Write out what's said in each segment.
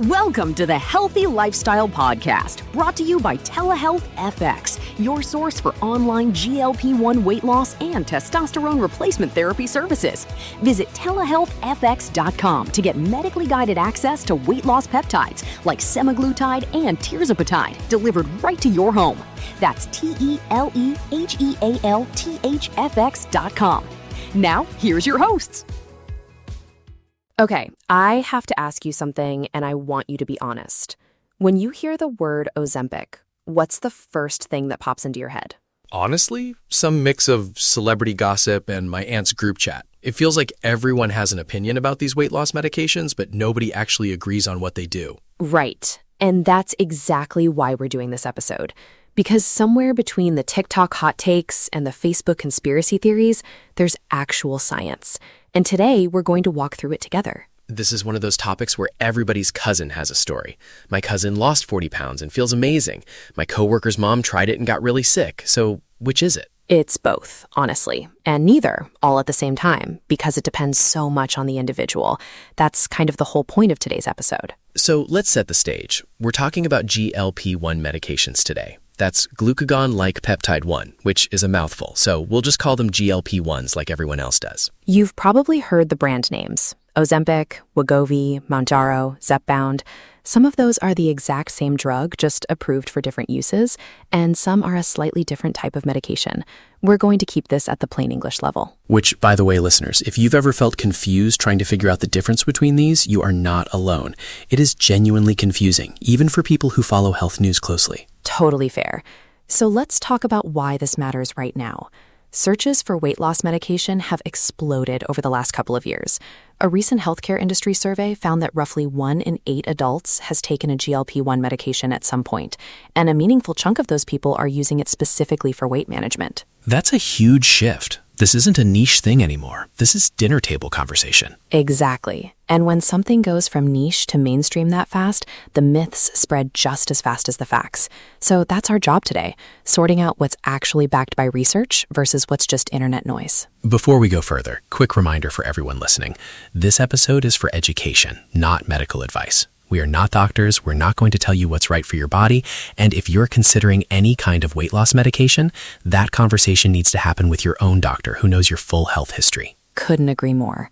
Welcome to the Healthy Lifestyle Podcast, brought to you by Telehealth FX, your source for online GLP-1 weight loss and testosterone replacement therapy services. Visit telehealthfx.com to get medically guided access to weight loss peptides like semaglutide and tirzepatide delivered right to your home. That's telehealthfx.com. Now, here's your hosts. Okay, I have to ask you something, and I want you to be honest. When you hear the word Ozempic, what's the first thing that pops into your head? Honestly, some mix of celebrity gossip and my aunt's group chat. It feels like everyone has an opinion about these weight loss medications, but nobody actually agrees on what they do. Right, and that's exactly why we're doing this episode. Because somewhere between the TikTok hot takes and the Facebook conspiracy theories, there's actual science. And today, we're going to walk through it together. This is one of those topics where everybody's cousin has a story. My cousin lost 40 pounds and feels amazing. My coworker's mom tried it and got really sick. So which is it? It's both, honestly, and neither, all at the same time, because it depends so much on the individual. That's kind of the whole point of today's episode. So let's set the stage. We're talking about GLP-1 medications today. That's glucagon-like peptide 1, which is a mouthful, so we'll just call them GLP-1s like everyone else does. You've probably heard the brand names: Ozempic, Wegovy, Mounjaro, Zepbound. Some of those are the exact same drug, just approved for different uses, and some are a slightly different type of medication. We're going to keep this at the plain English level. Which, by the way, listeners, if you've ever felt confused trying to figure out the difference between these, you are not alone. It is genuinely confusing, even for people who follow health news closely. Totally fair. So let's talk about why this matters right now. Searches for weight loss medication have exploded over the last couple of years. A recent healthcare industry survey found that roughly 1 in 8 adults has taken a GLP-1 medication at some point, and a meaningful chunk of those people are using it specifically for weight management. That's a huge shift. This isn't a niche thing anymore. This is dinner table conversation. Exactly. And when something goes from niche to mainstream that fast, the myths spread just as fast as the facts. So that's our job today, sorting out what's actually backed by research versus what's just internet noise. Before we go further, quick reminder for everyone listening. This episode is for education, not medical advice. We are not doctors, we're not going to tell you what's right for your body, and if you're considering any kind of weight loss medication, that conversation needs to happen with your own doctor who knows your full health history. Couldn't agree more.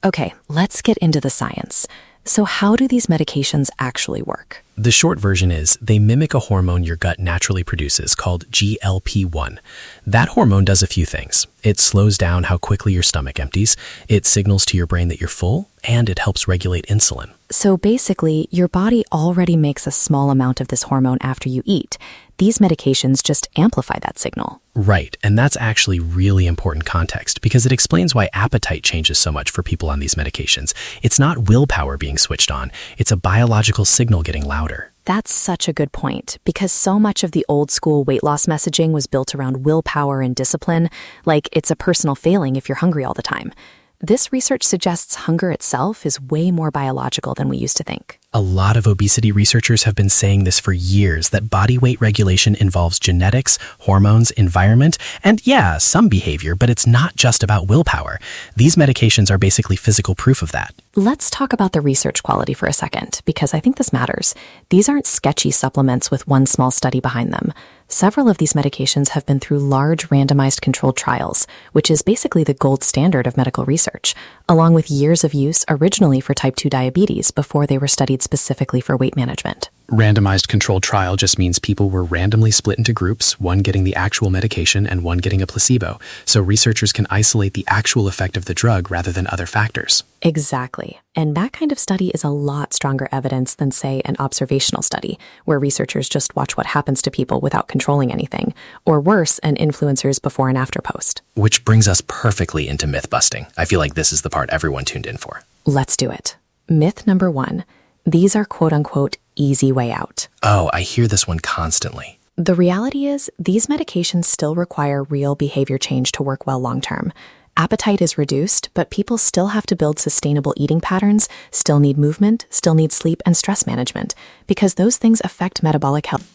Okay, let's get into the science. So how do these medications actually work? The short version is they mimic a hormone your gut naturally produces called GLP-1. That hormone does a few things. It slows down how quickly your stomach empties, it signals to your brain that you're full, and it helps regulate insulin. So basically, your body already makes a small amount of this hormone after you eat. These medications just amplify that signal. Right, and that's actually really important context because it explains why appetite changes so much for people on these medications. It's not willpower being switched on, it's a biological signal getting louder. That's such a good point, because so much of the old school weight loss messaging was built around willpower and discipline, like it's a personal failing if you're hungry all the time. This research suggests hunger itself is way more biological than we used to think. A lot of obesity researchers have been saying this for years, that body weight regulation involves genetics, hormones, environment, and yeah, some behavior, but it's not just about willpower. These medications are basically physical proof of that. Let's talk about the research quality for a second, because I think this matters. These aren't sketchy supplements with one small study behind them. Several of these medications have been through large randomized controlled trials, which is basically the gold standard of medical research, along with years of use originally for type 2 diabetes before they were studied specifically for weight management. Randomized controlled trial just means people were randomly split into groups, one getting the actual medication and one getting a placebo, so researchers can isolate the actual effect of the drug rather than other factors. Exactly. And that kind of study is a lot stronger evidence than, say, an observational study, where researchers just watch what happens to people without controlling anything, or worse, an influencer's before and after post. Which brings us perfectly into myth busting. I feel like this is the part everyone tuned in for. Let's do it. Myth number 1. These are quote-unquote easy way out. Oh, I hear this one constantly. The reality is, these medications still require real behavior change to work well long-term. Appetite is reduced, but people still have to build sustainable eating patterns, still need movement, still need sleep and stress management, because those things affect metabolic health.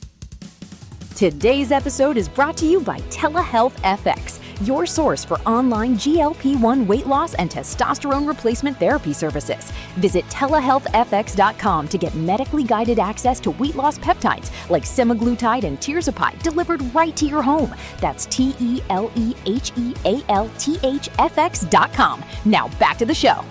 Today's episode is brought to you by Telehealth FX, your source for online GLP-1 weight loss and testosterone replacement therapy services. Visit telehealthfx.com to get medically guided access to weight loss peptides like semaglutide and tirzepatide delivered right to your home. That's telehealthfx.com. Now back to the show.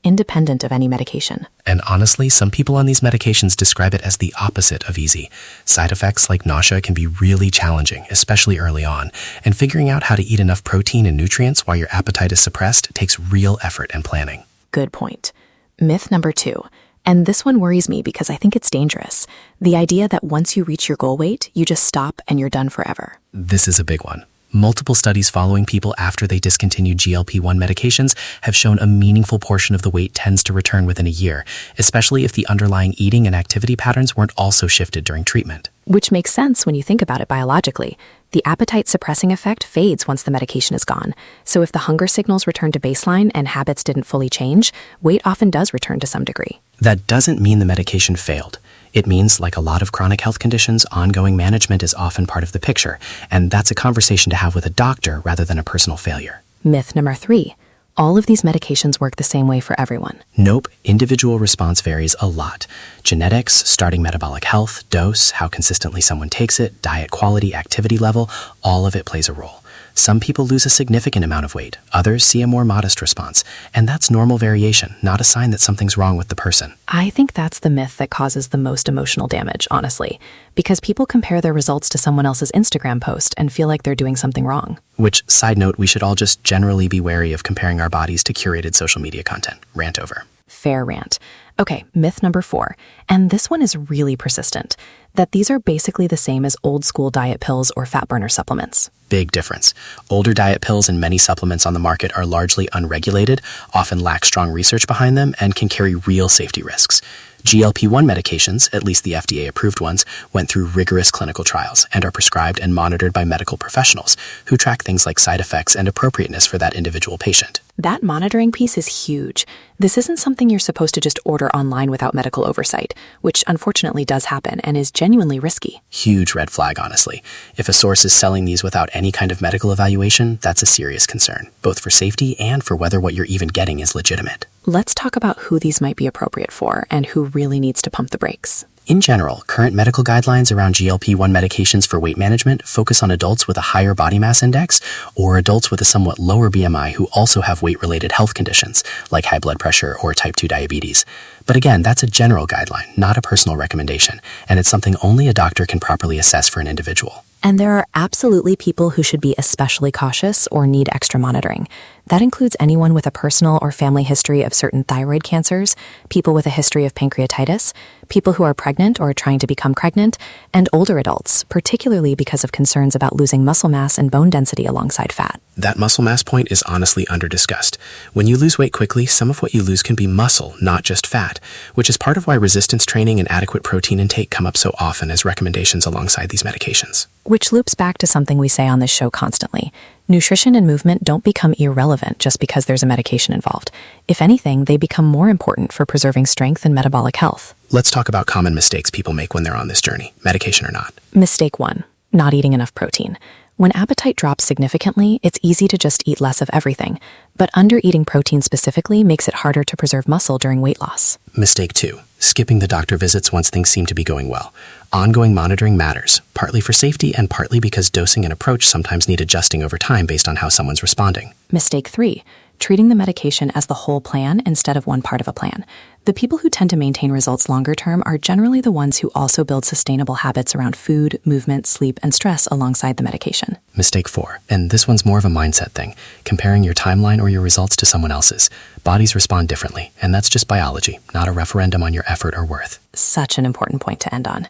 Independent of any medication. And honestly, some people on these medications describe it as the opposite of easy. Side effects like nausea can be really challenging, especially early on. And figuring out how to eat enough protein and nutrients while your appetite is suppressed takes real effort and planning. Good point. Myth number 2. And this one worries me because I think it's dangerous. The idea that once you reach your goal weight, you just stop and you're done forever. This is a big one. Multiple studies following people after they discontinued GLP-1 medications have shown a meaningful portion of the weight tends to return within a year, especially if the underlying eating and activity patterns weren't also shifted during treatment. Which makes sense when you think about it biologically. The appetite-suppressing effect fades once the medication is gone. So if the hunger signals return to baseline and habits didn't fully change, weight often does return to some degree. That doesn't mean the medication failed. It means, like a lot of chronic health conditions, ongoing management is often part of the picture, and that's a conversation to have with a doctor rather than a personal failure. Myth number 3. All of these medications work the same way for everyone. Nope, individual response varies a lot. Genetics, starting metabolic health, dose, how consistently someone takes it, diet quality, activity level, all of it plays a role. Some people lose a significant amount of weight, others see a more modest response, and that's normal variation, not a sign that something's wrong with the person. I think that's the myth that causes the most emotional damage, honestly, because people compare their results to someone else's Instagram post and feel like they're doing something wrong. Which, side note, we should all just generally be wary of comparing our bodies to curated social media content. Rant over. Fair rant. Okay, myth number 4, and this one is really persistent, that these are basically the same as old school diet pills or fat burner supplements. Big difference. Older diet pills and many supplements on the market are largely unregulated, often lack strong research behind them, and can carry real safety risks. GLP-1 medications, at least the FDA-approved ones, went through rigorous clinical trials and are prescribed and monitored by medical professionals who track things like side effects and appropriateness for that individual patient. That monitoring piece is huge. This isn't something you're supposed to just order online without medical oversight, which unfortunately does happen and is genuinely risky. Huge red flag, honestly. If a source is selling these without any kind of medical evaluation, that's a serious concern, both for safety and for whether what you're even getting is legitimate. Let's talk about who these might be appropriate for and who really needs to pump the brakes. In general, current medical guidelines around GLP-1 medications for weight management focus on adults with a higher body mass index or adults with a somewhat lower BMI who also have weight-related health conditions, like high blood pressure or type 2 diabetes. But again, that's a general guideline, not a personal recommendation, and it's something only a doctor can properly assess for an individual. And there are absolutely people who should be especially cautious or need extra monitoring. That includes anyone with a personal or family history of certain thyroid cancers, people with a history of pancreatitis, people who are pregnant or trying to become pregnant, and older adults, particularly because of concerns about losing muscle mass and bone density alongside fat. That muscle mass point is honestly under-discussed. When you lose weight quickly, some of what you lose can be muscle, not just fat, which is part of why resistance training and adequate protein intake come up so often as recommendations alongside these medications. Which loops back to something we say on this show constantly. Nutrition and movement don't become irrelevant just because there's a medication involved. If anything, they become more important for preserving strength and metabolic health. Let's talk about common mistakes people make when they're on this journey, medication or not. Mistake 1, not eating enough protein. When appetite drops significantly, it's easy to just eat less of everything, but under-eating protein specifically makes it harder to preserve muscle during weight loss. Mistake 2, skipping the doctor visits once things seem to be going well. Ongoing monitoring matters, partly for safety and partly because dosing and approach sometimes need adjusting over time based on how someone's responding. Mistake 3, treating the medication as the whole plan instead of one part of a plan. The people who tend to maintain results longer term are generally the ones who also build sustainable habits around food, movement, sleep, and stress alongside the medication. Mistake 4, and this one's more of a mindset thing, comparing your timeline or your results to someone else's. Bodies respond differently, and that's just biology, not a referendum on your effort or worth. Such an important point to end on.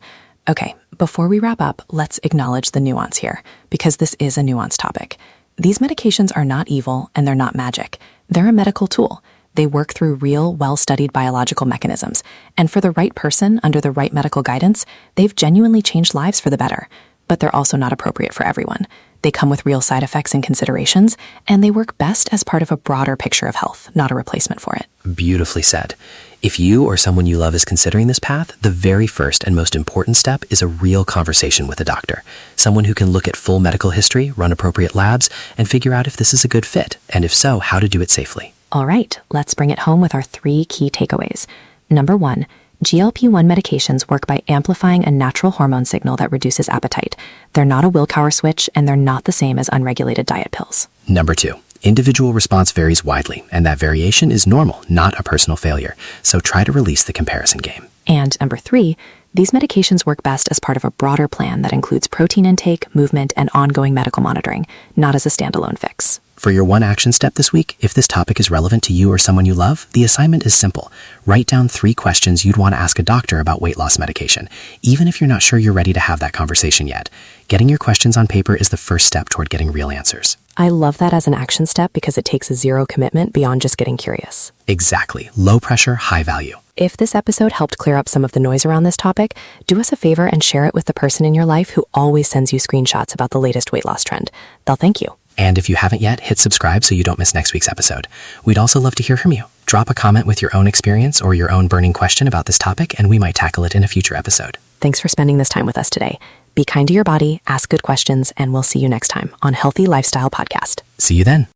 Okay, before we wrap up, let's acknowledge the nuance here, because this is a nuanced topic. These medications are not evil and they're not magic. They're a medical tool. They work through real, well-studied biological mechanisms. And for the right person, under the right medical guidance, they've genuinely changed lives for the better. But they're also not appropriate for everyone. They come with real side effects and considerations, and they work best as part of a broader picture of health, not a replacement for it. Beautifully said. If you or someone you love is considering this path, the very first and most important step is a real conversation with a doctor. Someone who can look at full medical history, run appropriate labs, and figure out if this is a good fit, and if so, how to do it safely. All right, let's bring it home with our 3 key takeaways. Number 1, GLP-1 medications work by amplifying a natural hormone signal that reduces appetite. They're not a willpower switch, and they're not the same as unregulated diet pills. Number 2, individual response varies widely, and that variation is normal, not a personal failure. So try to release the comparison game. And number 3, these medications work best as part of a broader plan that includes protein intake, movement, and ongoing medical monitoring, not as a standalone fix. For your 1 action step this week, if this topic is relevant to you or someone you love, the assignment is simple. Write down 3 questions you'd want to ask a doctor about weight loss medication, even if you're not sure you're ready to have that conversation yet. Getting your questions on paper is the first step toward getting real answers. I love that as an action step because it takes 0 commitment beyond just getting curious. Exactly. Low pressure, high value. If this episode helped clear up some of the noise around this topic, do us a favor and share it with the person in your life who always sends you screenshots about the latest weight loss trend. They'll thank you. And if you haven't yet, hit subscribe so you don't miss next week's episode. We'd also love to hear from you. Drop a comment with your own experience or your own burning question about this topic, and we might tackle it in a future episode. Thanks for spending this time with us today. Be kind to your body, ask good questions, and we'll see you next time on Healthy Lifestyle Podcast. See you then.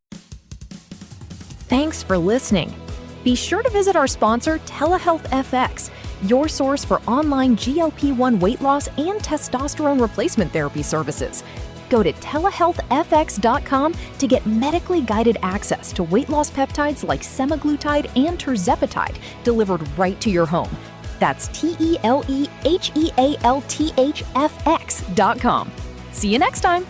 Thanks for listening. Be sure to visit our sponsor, Telehealth FX, your source for online GLP-1 weight loss and testosterone replacement therapy services. Go to telehealthfx.com to get medically guided access to weight loss peptides like semaglutide and tirzepatide delivered right to your home. That's telehealthfx.com. See you next time.